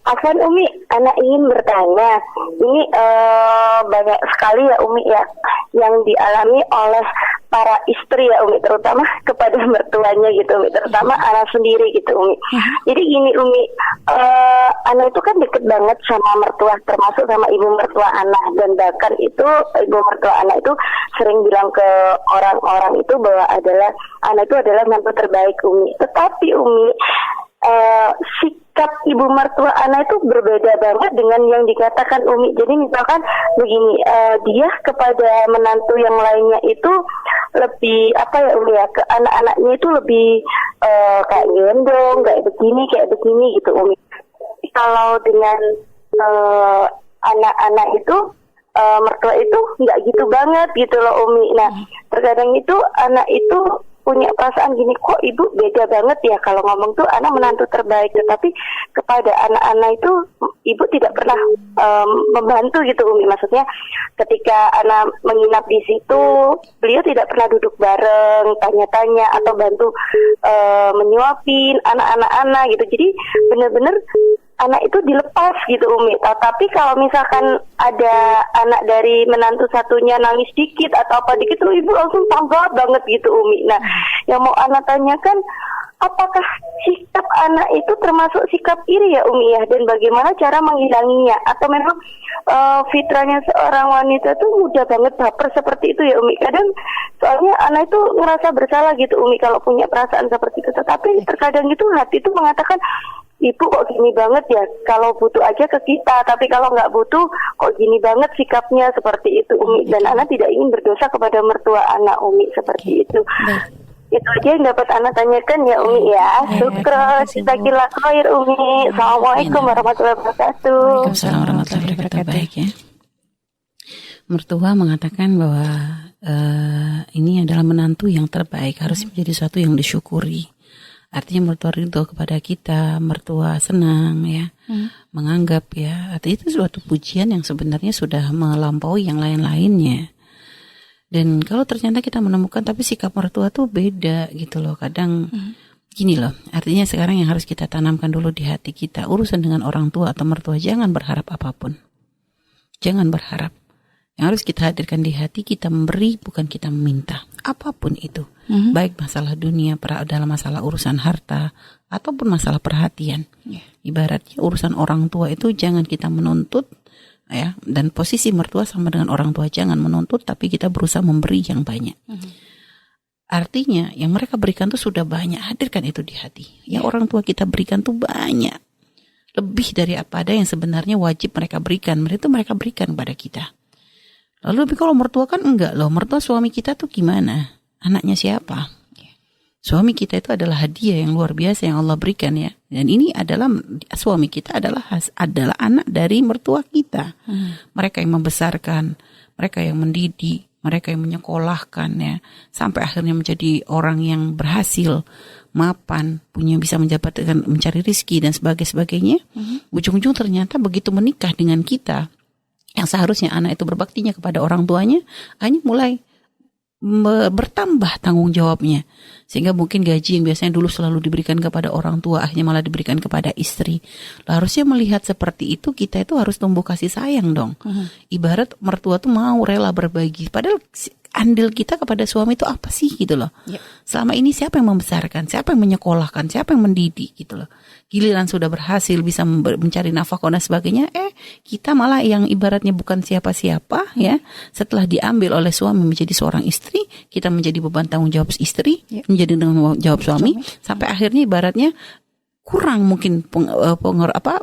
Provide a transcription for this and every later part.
Afwan Umi, anak ingin bertanya, ini banyak sekali ya Umi ya yang dialami oleh para istri ya Umi, terutama kepada mertuanya gitu Umi, terutama anak sendiri gitu Umi. Jadi gini Umi, anak itu kan deket banget sama mertua, termasuk sama ibu mertua anak, dan bahkan itu ibu mertua anak itu sering bilang ke orang-orang itu bahwa anak itu adalah mantu terbaik Umi. Tetapi Umi, sikap ibu mertua anak itu berbeda banget dengan yang dikatakan Umi. Jadi misalkan begini, dia kepada menantu yang lainnya itu lebih apa ya Umi ya, ke anak-anaknya itu lebih kayak gendong, kayak begini gitu Umi. Kalau dengan anak-anak itu mertua itu nggak gitu banget gitu loh Umi. Nah terkadang itu anak itu punya perasaan gini, kok ibu beda banget ya kalau ngomong tuh anak menantu terbaik, tetapi kepada anak-anak itu ibu tidak pernah membantu gitu Umi. Maksudnya ketika anak menginap di situ, beliau tidak pernah duduk bareng, tanya-tanya atau bantu menyuapin anak-anak gitu. Jadi benar-benar anak itu dilepas gitu Umi. Tapi kalau misalkan ada anak dari menantu satunya nangis dikit atau apa dikit, tuh ibu langsung tanggap banget gitu Umi. Nah, yang mau anak tanyakan, apakah sikap anak itu termasuk sikap iri ya Umi ya? Dan bagaimana cara menghilanginya? Atau memang fitrahnya seorang wanita tuh mudah banget baper seperti itu ya Umi? Kadang soalnya anak itu ngerasa bersalah gitu Umi kalau punya perasaan seperti itu. Tetapi terkadang itu hati itu mengatakan, ibu kok gini banget ya, kalau butuh aja ke kita, tapi kalau nggak butuh kok gini banget sikapnya, seperti itu Umi. Dan anak tidak ingin berdosa kepada mertua anak Umi, seperti itu. Itu aja yang dapat anak tanyakan ya Umi ya. Syukron, jazakallah khair Umi. Assalamualaikum warahmatullahi wabarakatuh. Waalaikumsalam warahmatullahi wabarakatuh. Baik ya. Mertua mengatakan bahwa ini adalah menantu yang terbaik, harus menjadi sesuatu yang disyukuri. Artinya mertua ridho kepada kita, mertua senang ya, menganggap ya, artinya itu suatu pujian yang sebenarnya sudah melampaui yang lain-lainnya. Dan kalau ternyata kita menemukan tapi sikap mertua tuh beda gitu loh, kadang gini loh, artinya sekarang yang harus kita tanamkan dulu di hati kita, urusan dengan orang tua atau mertua jangan berharap apapun, jangan berharap. Yang harus kita hadirkan di hati, kita memberi, bukan kita meminta. Apapun itu. Baik masalah dunia, dalam masalah urusan harta, ataupun masalah perhatian. Ibaratnya urusan orang tua itu jangan kita menuntut, ya. Dan posisi mertua sama dengan orang tua, jangan menuntut, tapi kita berusaha memberi yang banyak. Artinya, yang mereka berikan itu sudah banyak, hadirkan itu di hati. Yang orang tua kita berikan itu banyak. Lebih dari apa ada yang sebenarnya wajib mereka berikan. Mereka berikan kepada kita. Lalu tapi kalau mertua kan enggak loh, mertua suami kita tuh gimana? Anaknya siapa? Suami kita itu adalah hadiah yang luar biasa yang Allah berikan ya. Dan ini adalah suami kita adalah anak dari mertua kita. Mereka yang membesarkan, mereka yang mendidik, mereka yang menyekolahkan ya, sampai akhirnya menjadi orang yang berhasil, mapan, punya bisa mendapatkan mencari rezeki dan sebagainya. Ujung-ujung ternyata begitu menikah dengan kita, yang seharusnya anak itu berbaktinya kepada orang tuanya, hanya mulai bertambah tanggung jawabnya. Sehingga mungkin gaji yang biasanya dulu selalu diberikan kepada orang tua, akhirnya malah diberikan kepada istri. Harusnya melihat seperti itu, kita itu harus tumbuh kasih sayang dong. Ibarat mertua tuh mau rela berbagi. Padahal andil kita kepada suami itu apa sih gitu loh. Selama ini siapa yang membesarkan, siapa yang menyekolahkan, siapa yang mendidik gitu loh. Giliran sudah berhasil bisa mencari nafkah dan sebagainya, kita malah yang ibaratnya bukan siapa-siapa ya. Setelah diambil oleh suami menjadi seorang istri, kita menjadi beban tanggung jawab istri, menjadi tanggung jawab suami, sampai akhirnya ibaratnya kurang mungkin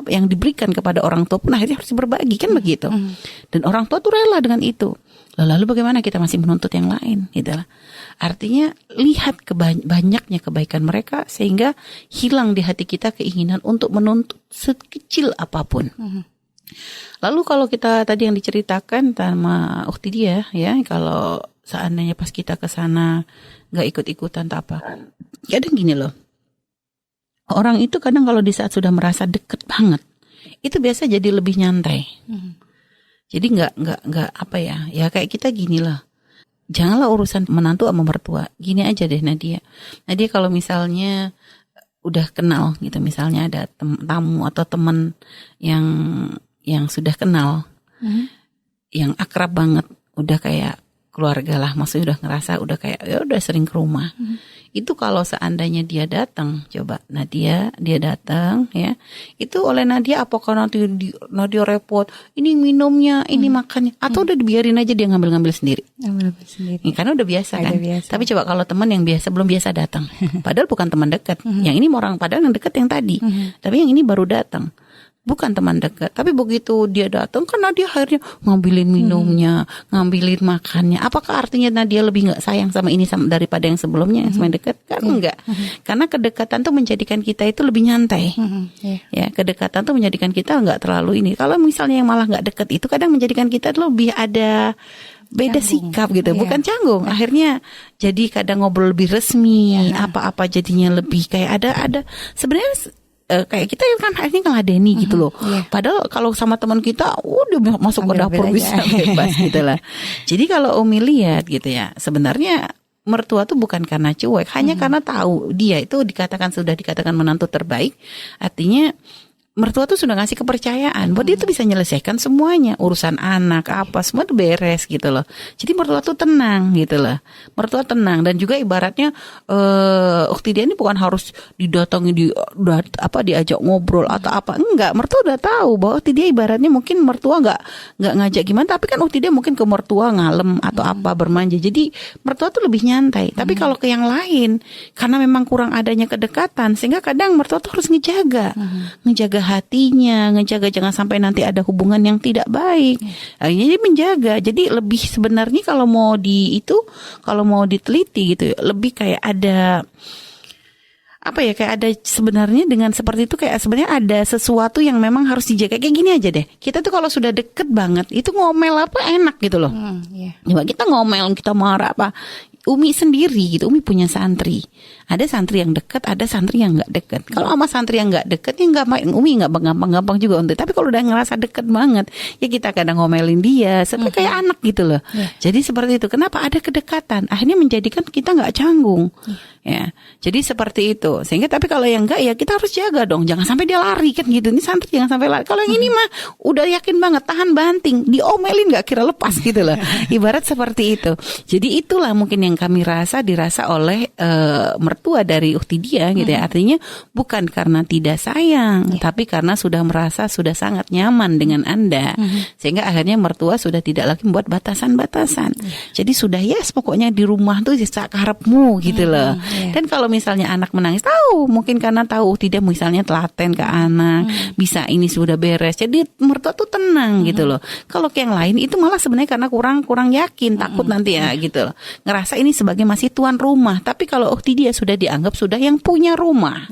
yang diberikan kepada orang tua pun akhirnya harus berbagi kan begitu. Dan orang tua tuh rela dengan itu. Lalu bagaimana kita masih menuntut yang lain gitu lah. Artinya lihat banyaknya kebaikan mereka sehingga hilang di hati kita keinginan untuk menuntut sekecil apapun. Lalu kalau kita tadi yang diceritakan sama Ukhti dia ya, kalau seandainya pas kita ke sana enggak ikut-ikutan tak apa. Kadang gini loh. Orang itu kadang kalau di saat sudah merasa deket banget, itu biasa jadi lebih nyantai. Jadi nggak apa ya kayak kita gini lah. Janganlah urusan menantu sama mertua. Gini aja deh Nadia. Nadia kalau misalnya udah kenal gitu, misalnya ada tamu atau teman yang sudah kenal, yang akrab banget, udah kayak keluarga lah, maksudnya udah ngerasa udah kayak ya udah sering ke rumah. Itu kalau seandainya dia datang, coba Nadia dia datang ya, itu oleh Nadia apakah nanti Nadia repot, ini minumnya, ini makannya, atau udah dibiarin aja dia ngambil sendiri. Karena udah biasa kan. Tapi coba kalau teman yang belum biasa datang, padahal bukan teman dekat, yang ini orang padahal yang dekat yang tadi, tapi yang ini baru datang. Bukan teman dekat, tapi begitu dia datang kan Nadia akhirnya ngambilin minumnya, ngambilin makannya. Apakah artinya Nadia lebih nggak sayang sama ini daripada yang sebelumnya yang semakin dekat? Kan enggak. Karena kedekatan tuh menjadikan kita itu lebih nyantai. Ya, kedekatan tuh menjadikan kita nggak terlalu ini. Kalau misalnya yang malah nggak dekat itu kadang menjadikan kita lebih ada beda sikap gitu, bukan canggung. Akhirnya jadi kadang ngobrol lebih resmi, apa-apa jadinya lebih kayak ada sebenarnya. Kayak kita kan akhirnya ngeladeni gitu loh. Padahal kalau sama teman kita, dia masuk ke dapur bisa bebas gitu lah. Jadi kalau Umi lihat gitu ya, sebenarnya mertua tuh bukan karena cuek, hanya karena tahu dia itu sudah dikatakan menantu terbaik. Artinya mertua tuh sudah ngasih kepercayaan bahwa dia tuh bisa menyelesaikan semuanya, urusan anak apa semua tuh beres gitu loh. Jadi mertua tuh tenang gitu loh. Mertua tenang, dan juga ibaratnya ukti dia ini bukan harus didatangi diajak ngobrol atau apa, enggak. Mertua udah tahu bahwa ukti dia ibaratnya mungkin mertua enggak ngajak gimana, tapi kan ukti dia mungkin ke mertua ngalem atau apa bermanja. Jadi mertua tuh lebih nyantai. Tapi kalau ke yang lain karena memang kurang adanya kedekatan, sehingga kadang mertua tuh harus ngejaga hatinya, ngejaga jangan sampai nanti ada hubungan yang tidak baik. Jadi menjaga. Jadi lebih sebenarnya kalau mau diteliti gitu, lebih kayak ada kayak ada sebenarnya dengan seperti itu, kayak sebenarnya ada sesuatu yang memang harus dijaga. Kayak gini aja deh. Kita tuh kalau sudah deket banget, itu ngomel apa enak gitu loh. Coba kita ngomel, kita marah apa. Umi sendiri gitu, Umi punya santri. Ada santri yang dekat, ada santri yang nggak dekat. Kalau sama santri yang nggak dekat, ya Umi nggak gampang-gampang juga untuk. Tapi kalau udah ngerasa dekat banget, ya kita kadang ngomelin dia, seperti kayak anak gitu loh. Jadi seperti itu. Kenapa ada kedekatan? Akhirnya menjadikan kita nggak canggung. Ya, jadi seperti itu. Sehingga tapi kalau yang enggak, ya kita harus jaga dong. Jangan sampai dia lari kan gitu. Ini santri jangan sampai lari. Kalau yang ini mah udah yakin banget, tahan banting, diomelin nggak kira lepas gitu loh. Ibarat seperti itu. Jadi itulah mungkin yang kami dirasa oleh mertua dari ukti dia gitu ya. Artinya bukan karena tidak sayang, tapi karena sudah merasa sudah sangat nyaman dengan Anda. Sehingga akhirnya mertua sudah tidak lagi membuat batasan-batasan. Jadi sudah pokoknya di rumah tuh sakarepmu gitu loh. Dan kalau misalnya anak menangis, tahu mungkin karena tahu tidak misalnya telaten ke anak, bisa ini sudah beres. Jadi mertua tuh tenang gitu loh. Kalau ke yang lain itu malah sebenarnya karena kurang yakin, takut nanti ya gitu loh. Ngerasa ini sebagai masih tuan rumah. Tapi kalau ukti dia sudah dianggap sudah yang punya rumah.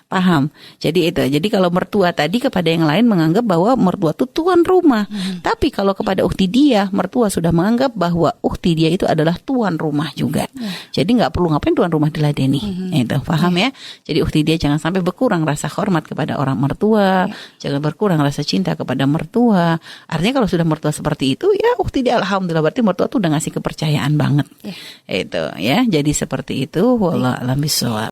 Paham? Jadi itu. Jadi kalau mertua tadi kepada yang lain menganggap bahwa mertua itu tuan rumah. Tapi kalau kepada ukti dia, mertua sudah menganggap bahwa ukti dia itu adalah tuan rumah juga. Jadi nggak perlu ngapain tuan rumah diladeni. Itu, paham ya? Jadi ukti dia jangan sampai berkurang rasa hormat kepada orang mertua, jangan berkurang rasa cinta kepada mertua. Artinya kalau sudah mertua seperti itu, ya ukti dia alhamdulillah berarti mertua tuh udah ngasih kepercayaan banget. Itu ya. Jadi seperti itu. Wallahu a'lam bishawab.